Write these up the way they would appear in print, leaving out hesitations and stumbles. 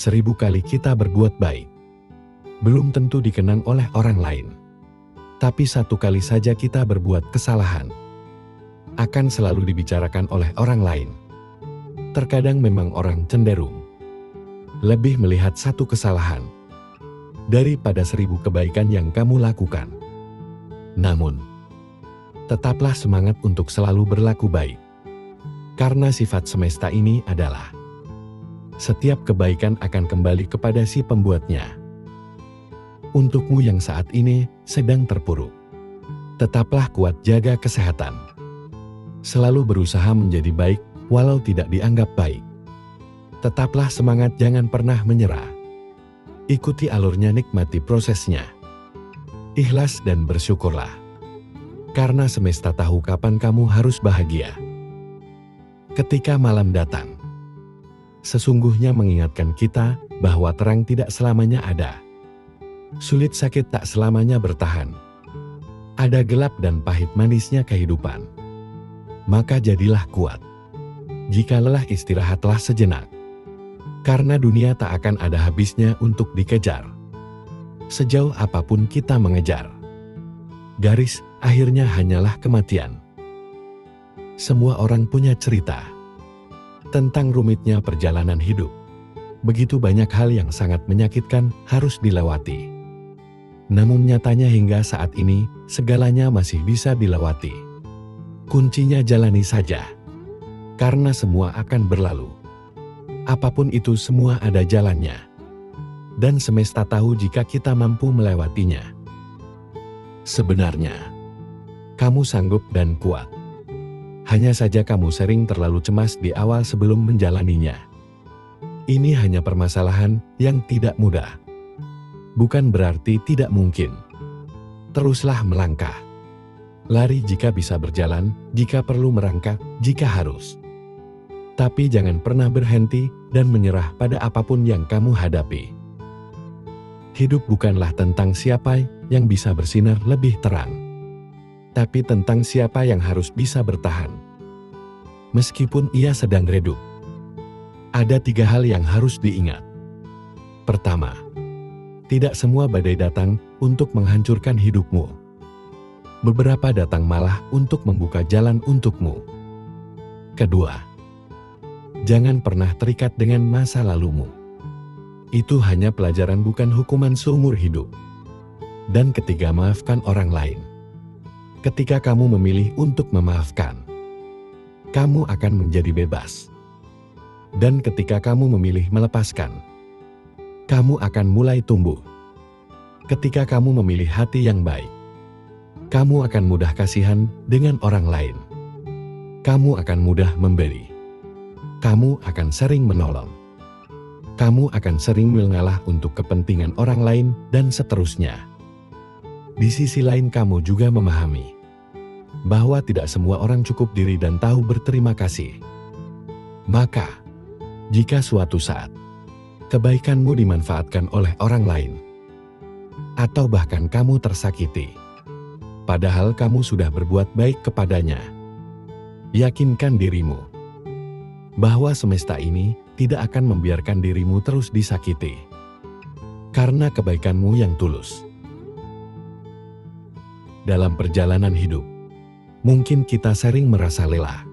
1000 kali kita berbuat baik, belum tentu dikenang oleh orang lain. Tapi 1 kali saja kita berbuat kesalahan, akan selalu dibicarakan oleh orang lain. Terkadang memang orang cenderung lebih melihat 1 kesalahan daripada 1000 kebaikan yang kamu lakukan. Namun, tetaplah semangat untuk selalu berlaku baik. Karena sifat semesta ini adalah setiap kebaikan akan kembali kepada si pembuatnya. Untukmu yang saat ini sedang terpuruk, tetaplah kuat, jaga kesehatan. Selalu berusaha menjadi baik walau tidak dianggap baik. Tetaplah semangat, jangan pernah menyerah. Ikuti alurnya, nikmati prosesnya. Ikhlas dan bersyukurlah. Karena semesta tahu kapan kamu harus bahagia. Ketika malam datang, sesungguhnya mengingatkan kita bahwa terang tidak selamanya ada. Sulit sakit tak selamanya bertahan. Ada gelap dan pahit manisnya kehidupan. Maka jadilah kuat. Jika lelah, istirahatlah sejenak. Karena dunia tak akan ada habisnya untuk dikejar. Sejauh apapun kita mengejar, garis akhirnya hanyalah kematian. Semua orang punya cerita tentang rumitnya perjalanan hidup. Begitu banyak hal yang sangat menyakitkan harus dilewati. Namun nyatanya hingga saat ini, segalanya masih bisa dilewati. Kuncinya jalani saja. Karena semua akan berlalu. Apapun itu, semua ada jalannya. Dan semesta tahu jika kita mampu melewatinya. Sebenarnya, kamu sanggup dan kuat. Hanya saja kamu sering terlalu cemas di awal sebelum menjalaninya. Ini hanya permasalahan yang tidak mudah. Bukan berarti tidak mungkin. Teruslah melangkah. Lari jika bisa berjalan, jika perlu merangkak, jika harus. Tapi jangan pernah berhenti dan menyerah pada apapun yang kamu hadapi. Hidup bukanlah tentang siapa yang bisa bersinar lebih terang, tapi tentang siapa yang harus bisa bertahan. Meskipun ia sedang redup. Ada 3 hal yang harus diingat. Pertama, tidak semua badai datang untuk menghancurkan hidupmu. Beberapa datang malah untuk membuka jalan untukmu. Kedua, jangan pernah terikat dengan masa lalumu. Itu hanya pelajaran, bukan hukuman seumur hidup. Dan ketiga, maafkan orang lain. Ketika kamu memilih untuk memaafkan, kamu akan menjadi bebas. Dan ketika kamu memilih melepaskan, kamu akan mulai tumbuh. Ketika kamu memilih hati yang baik, kamu akan mudah kasihan dengan orang lain. Kamu akan mudah memberi. Kamu akan sering menolong. Kamu akan sering mengalah untuk kepentingan orang lain, dan seterusnya. Di sisi lain, kamu juga memahami bahwa tidak semua orang cukup diri dan tahu berterima kasih. Maka, jika suatu saat kebaikanmu dimanfaatkan oleh orang lain, atau bahkan kamu tersakiti, padahal kamu sudah berbuat baik kepadanya, yakinkan dirimu bahwa semesta ini tidak akan membiarkan dirimu terus disakiti karena kebaikanmu yang tulus. Dalam perjalanan hidup, mungkin kita sering merasa lelah,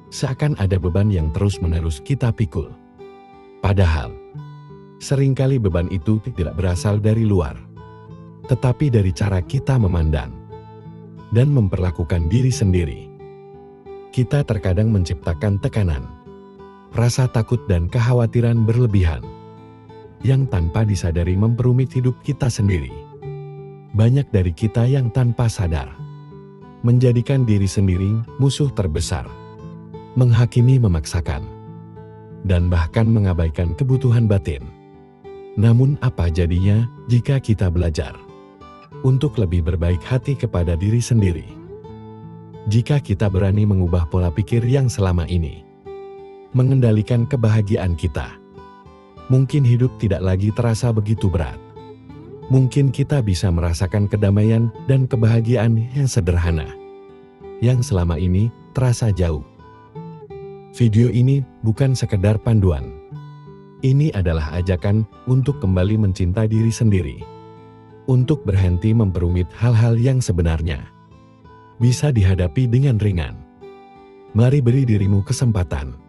seakan ada beban yang terus-menerus kita pikul. Padahal, seringkali beban itu tidak berasal dari luar, tetapi dari cara kita memandang dan memperlakukan diri sendiri. Kita terkadang menciptakan tekanan, rasa takut dan kekhawatiran berlebihan yang tanpa disadari memperumit hidup kita sendiri. Banyak dari kita yang tanpa sadar menjadikan diri sendiri musuh terbesar, menghakimi, memaksakan, dan bahkan mengabaikan kebutuhan batin. Namun apa jadinya jika kita belajar untuk lebih berbaik hati kepada diri sendiri? Jika kita berani mengubah pola pikir yang selama ini mengendalikan kebahagiaan kita, mungkin hidup tidak lagi terasa begitu berat. Mungkin kita bisa merasakan kedamaian dan kebahagiaan yang sederhana, yang selama ini terasa jauh. Video ini bukan sekedar panduan. Ini adalah ajakan untuk kembali mencintai diri sendiri. Untuk berhenti memperumit hal-hal yang sebenarnya bisa dihadapi dengan ringan. Mari beri dirimu kesempatan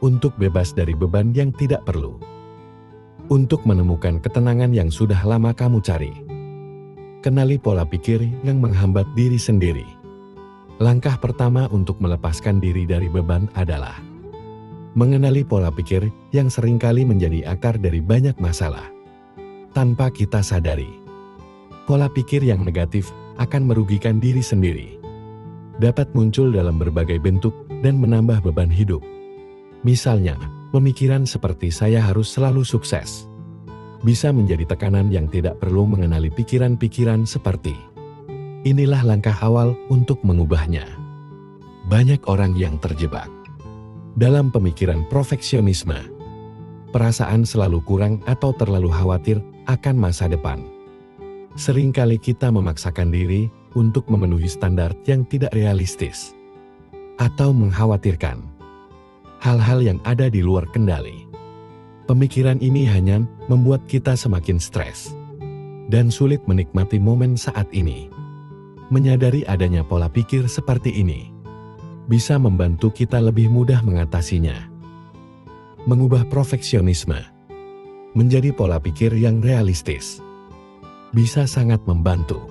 untuk bebas dari beban yang tidak perlu. Untuk menemukan ketenangan yang sudah lama kamu cari. Kenali pola pikir yang menghambat diri sendiri. Langkah pertama untuk melepaskan diri dari beban adalah mengenali pola pikir yang seringkali menjadi akar dari banyak masalah. Tanpa kita sadari, pola pikir yang negatif akan merugikan diri sendiri. Dapat muncul dalam berbagai bentuk dan menambah beban hidup. Misalnya, pemikiran seperti saya harus selalu sukses bisa menjadi tekanan yang tidak perlu. Mengenali pikiran-pikiran seperti inilah langkah awal untuk mengubahnya. Banyak orang yang terjebak dalam pemikiran perfeksionisme, perasaan selalu kurang atau terlalu khawatir akan masa depan. Seringkali kita memaksakan diri untuk memenuhi standar yang tidak realistis atau mengkhawatirkan hal-hal yang ada di luar kendali. Pemikiran ini hanya membuat kita semakin stres dan sulit menikmati momen saat ini. Menyadari adanya pola pikir seperti ini bisa membantu kita lebih mudah mengatasinya. Mengubah perfeksionisme menjadi pola pikir yang realistis bisa sangat membantu.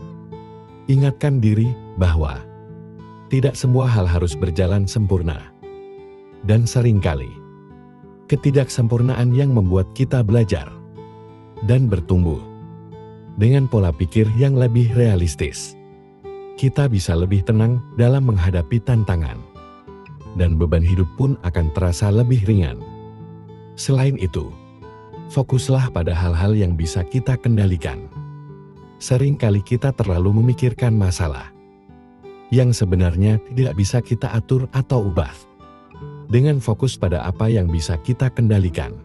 Ingatkan diri bahwa tidak semua hal harus berjalan sempurna. Dan seringkali, ketidaksempurnaan yang membuat kita belajar dan bertumbuh. Dengan pola pikir yang lebih realistis, kita bisa lebih tenang dalam menghadapi tantangan. Dan beban hidup pun akan terasa lebih ringan. Selain itu, fokuslah pada hal-hal yang bisa kita kendalikan. Seringkali kita terlalu memikirkan masalah yang sebenarnya tidak bisa kita atur atau ubah. Dengan fokus pada apa yang bisa kita kendalikan,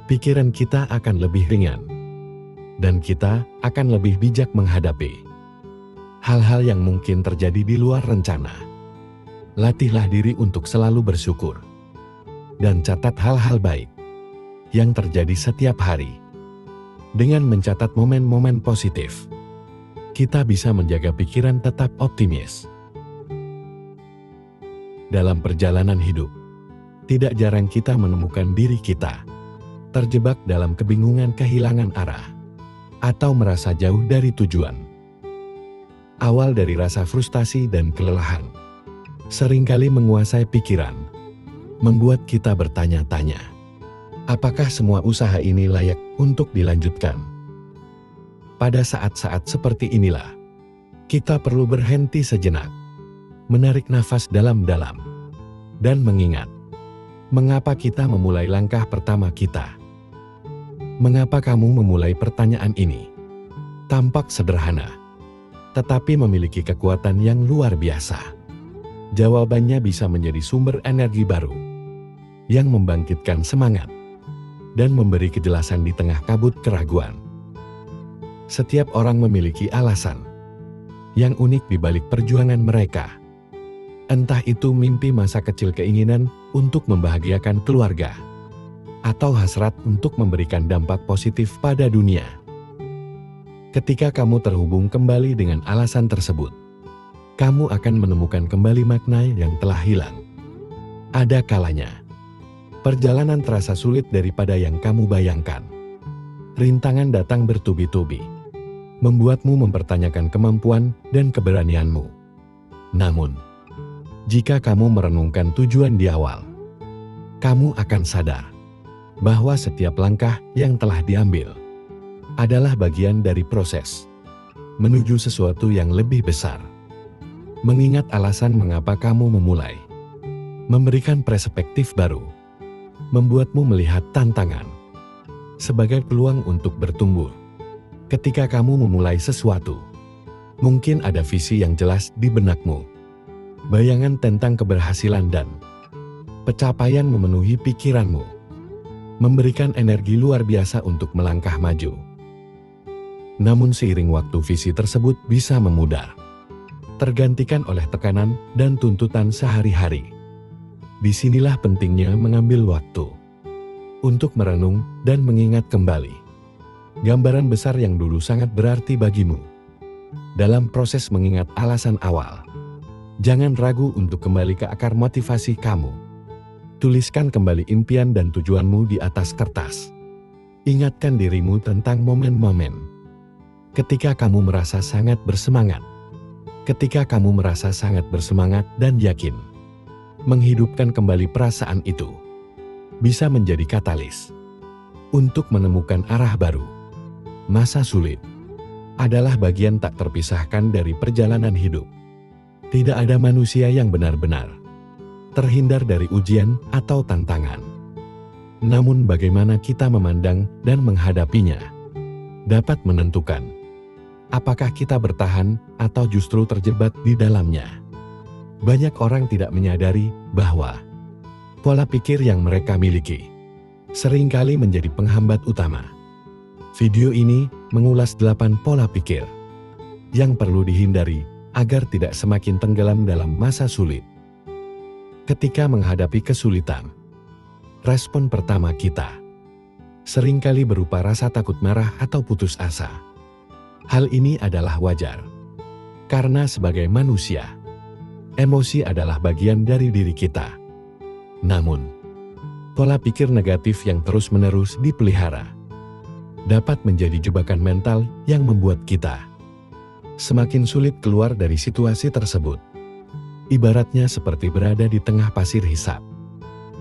pikiran kita akan lebih ringan, dan kita akan lebih bijak menghadapi hal-hal yang mungkin terjadi di luar rencana. Latihlah diri untuk selalu bersyukur, dan catat hal-hal baik yang terjadi setiap hari. Dengan mencatat momen-momen positif, kita bisa menjaga pikiran tetap optimis. Dalam perjalanan hidup, tidak jarang kita menemukan diri kita terjebak dalam kebingungan, kehilangan arah, atau merasa jauh dari tujuan. Awal dari rasa frustasi dan kelelahan seringkali menguasai pikiran, membuat kita bertanya-tanya, apakah semua usaha ini layak untuk dilanjutkan? Pada saat-saat seperti inilah, kita perlu berhenti sejenak, menarik nafas dalam-dalam, dan mengingat, mengapa kita memulai langkah pertama kita? Mengapa kamu memulai pertanyaan ini? Tampak sederhana, tetapi memiliki kekuatan yang luar biasa. Jawabannya bisa menjadi sumber energi baru yang membangkitkan semangat dan memberi kejelasan di tengah kabut keraguan. Setiap orang memiliki alasan yang unik di balik perjuangan mereka. Entah itu mimpi masa kecil, keinginan untuk membahagiakan keluarga, atau hasrat untuk memberikan dampak positif pada dunia. Ketika kamu terhubung kembali dengan alasan tersebut, kamu akan menemukan kembali makna yang telah hilang. Ada kalanya, perjalanan terasa sulit daripada yang kamu bayangkan. Rintangan datang bertubi-tubi, membuatmu mempertanyakan kemampuan dan keberanianmu. Namun, jika kamu merenungkan tujuan di awal, kamu akan sadar bahwa setiap langkah yang telah diambil adalah bagian dari proses menuju sesuatu yang lebih besar. Mengingat alasan mengapa kamu memulai, memberikan perspektif baru, membuatmu melihat tantangan sebagai peluang untuk bertumbuh. Ketika kamu memulai sesuatu, mungkin ada visi yang jelas di benakmu, bayangan tentang keberhasilan dan pencapaian memenuhi pikiranmu, memberikan energi luar biasa untuk melangkah maju. Namun seiring waktu, visi tersebut bisa memudar, tergantikan oleh tekanan dan tuntutan sehari-hari. Disinilah pentingnya mengambil waktu untuk merenung dan mengingat kembali gambaran besar yang dulu sangat berarti bagimu. Dalam proses mengingat alasan awal, jangan ragu untuk kembali ke akar motivasi kamu. Tuliskan kembali impian dan tujuanmu di atas kertas. Ingatkan dirimu tentang momen-momen ketika kamu merasa sangat bersemangat. Ketika kamu merasa sangat bersemangat dan yakin, menghidupkan kembali perasaan itu bisa menjadi katalis untuk menemukan arah baru. Masa sulit adalah bagian tak terpisahkan dari perjalanan hidup. Tidak ada manusia yang benar-benar terhindar dari ujian atau tantangan. Namun bagaimana kita memandang dan menghadapinya dapat menentukan apakah kita bertahan atau justru terjebak di dalamnya. Banyak orang tidak menyadari bahwa pola pikir yang mereka miliki seringkali menjadi penghambat utama. Video ini mengulas 8 pola pikir yang perlu dihindari agar tidak semakin tenggelam dalam masa sulit. Ketika menghadapi kesulitan, respon pertama kita seringkali berupa rasa takut, marah, atau putus asa. Hal ini adalah wajar, karena sebagai manusia, emosi adalah bagian dari diri kita. Namun, pola pikir negatif yang terus-menerus dipelihara dapat menjadi jebakan mental yang membuat kita semakin sulit keluar dari situasi tersebut. Ibaratnya seperti berada di tengah pasir hisap.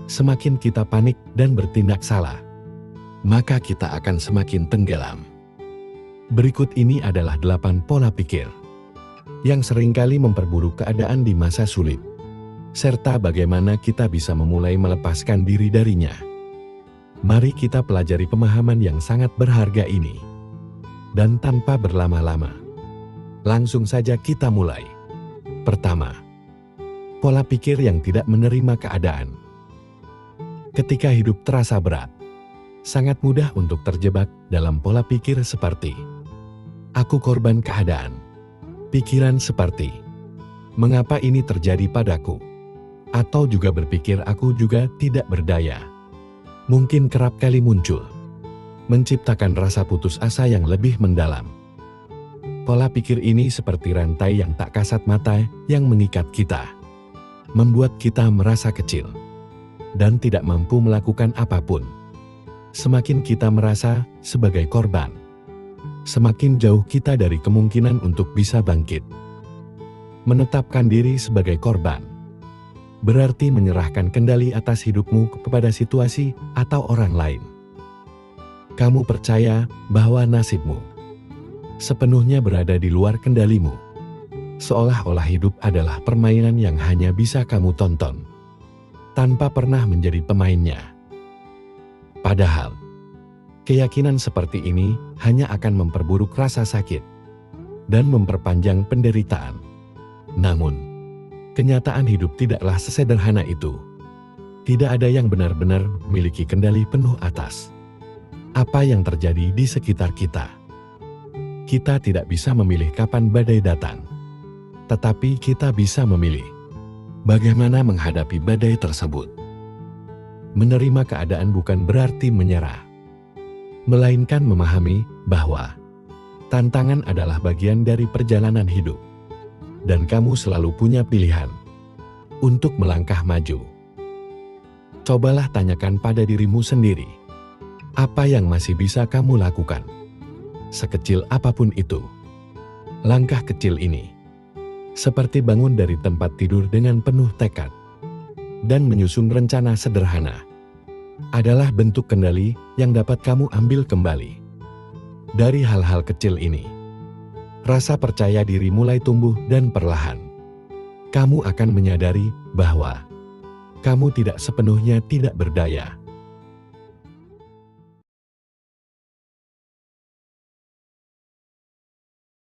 Semakin kita panik dan bertindak salah, maka kita akan semakin tenggelam. Berikut ini adalah 8 pola pikir yang seringkali memperburuk keadaan di masa sulit, serta bagaimana kita bisa memulai melepaskan diri darinya. Mari kita pelajari pemahaman yang sangat berharga ini. Dan tanpa berlama-lama, langsung saja kita mulai. Pertama, pola pikir yang tidak menerima keadaan. Ketika hidup terasa berat, sangat mudah untuk terjebak dalam pola pikir seperti "aku korban keadaan". Pikiran seperti "mengapa ini terjadi padaku?" atau juga berpikir "aku juga tidak berdaya", mungkin kerap kali muncul, menciptakan rasa putus asa yang lebih mendalam. Pola pikir ini seperti rantai yang tak kasat mata yang mengikat kita, membuat kita merasa kecil dan tidak mampu melakukan apapun. Semakin kita merasa sebagai korban, semakin jauh kita dari kemungkinan untuk bisa bangkit. Menetapkan diri sebagai korban berarti menyerahkan kendali atas hidupmu kepada situasi atau orang lain. Kamu percaya bahwa nasibmu sepenuhnya berada di luar kendalimu, seolah-olah hidup adalah permainan yang hanya bisa kamu tonton, tanpa pernah menjadi pemainnya. Padahal, keyakinan seperti ini hanya akan memperburuk rasa sakit dan memperpanjang penderitaan. Namun, kenyataan hidup tidaklah sesederhana itu. Tidak ada yang benar-benar memiliki kendali penuh atas apa yang terjadi di sekitar kita. Kita tidak bisa memilih kapan badai datang, tetapi kita bisa memilih bagaimana menghadapi badai tersebut. Menerima keadaan bukan berarti menyerah, melainkan memahami bahwa tantangan adalah bagian dari perjalanan hidup, dan kamu selalu punya pilihan untuk melangkah maju. Cobalah tanyakan pada dirimu sendiri, apa yang masih bisa kamu lakukan? Sekecil apapun itu, langkah kecil ini, seperti bangun dari tempat tidur dengan penuh tekad dan menyusun rencana sederhana, adalah bentuk kendali yang dapat kamu ambil kembali. Dari hal-hal kecil ini, rasa percaya diri mulai tumbuh dan perlahan kamu akan menyadari bahwa kamu tidak sepenuhnya tidak berdaya.